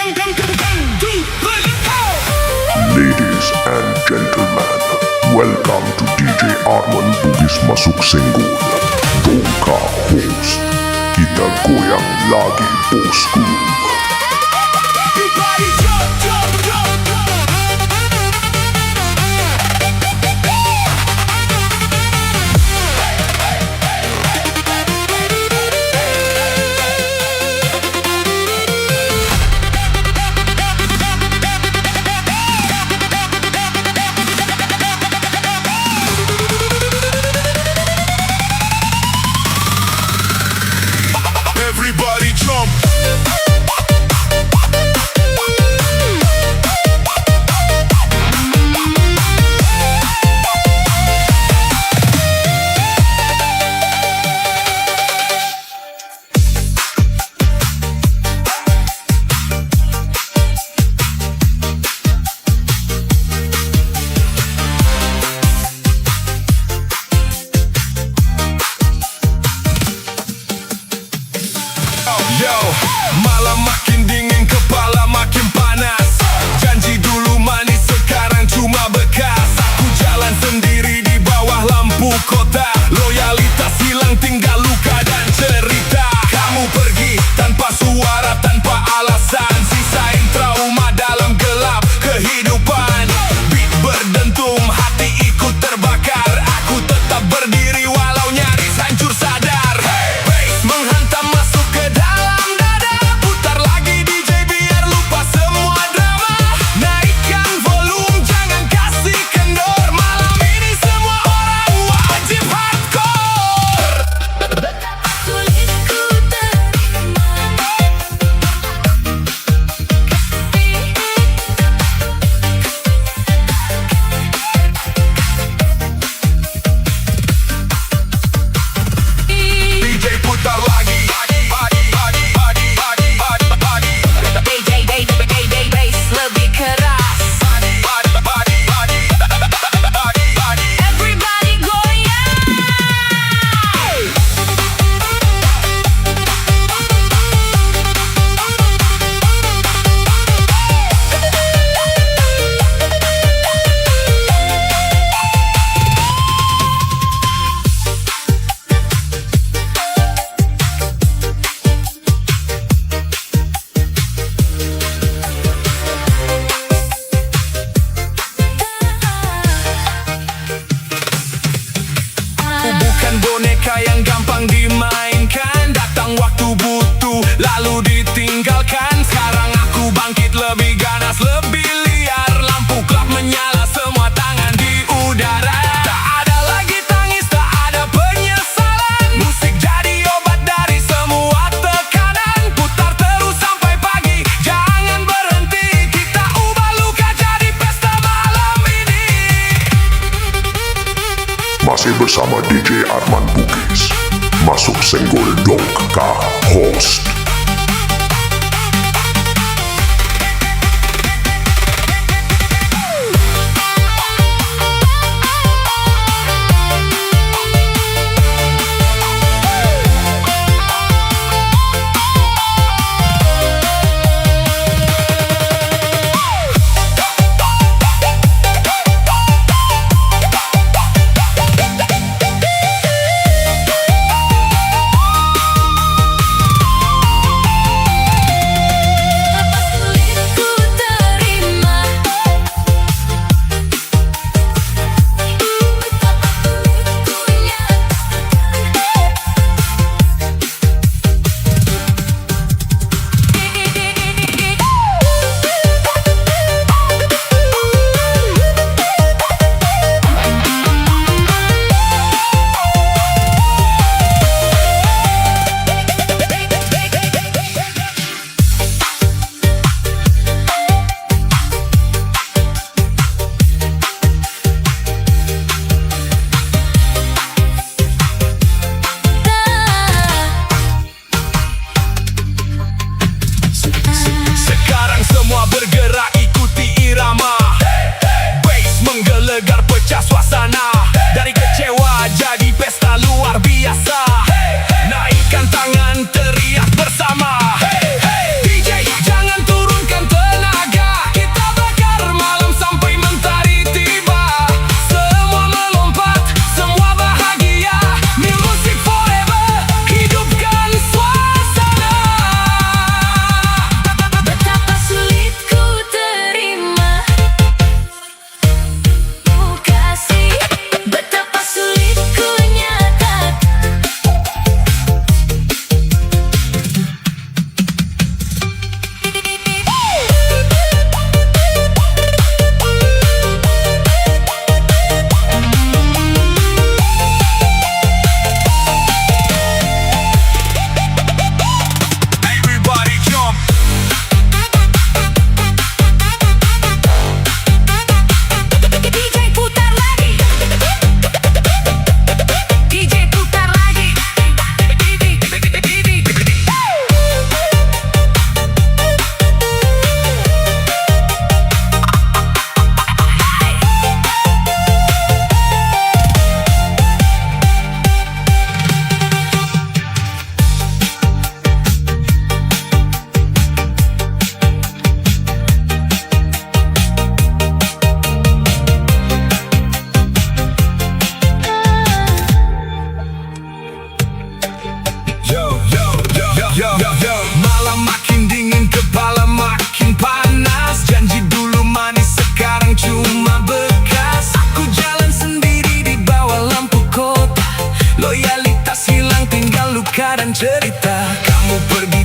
Ladies and gentlemen, welcome to DJ Arman Bugis Masuk Senggol. Dongka host, kita goyang lagi bosku. Everybody jump. Yo, malam makin dingin, kepala makin panas. Janji dulu manis, sekarang cuma bekas. Aku jalan sendiri di bawah lampu kota. Loyalitas hilang, tinggal luka dan cerita. Kamu pergi tanpa suara, tanpa alasan. Sisain trauma dalam gelap kehidupan. Beat berdentum, hati ikut terbakar. Aku tetap berdiri walau nyaris hancur sadar. Bass menghantam masuk ke dalam dada. Putar lagi DJ biar lupa semua drama. Naikkan volume, jangan kasih kendor. Malam ini semua orang wajib hardcore. Sulitku terima DJ putar lagi. bass lebih keras. Everybody goyang. Bukan boneka yang gampang dimainkan. Datang waktu butuh, lalu ditinggalkan. Sekarang aku bangkit lebih ganas, lebih liar. Lampu klub menyala, semua tangan di udara. Tak ada lagi tangis, tak ada penyesalan. Musik jadi obat dari semua tekanan. Putar terus sampai pagi, jangan berhenti. Kita ubah luka jadi pesta malam ini. Masih bersama DJ Arman Bugis Masuk Senggol Dongka host. pergi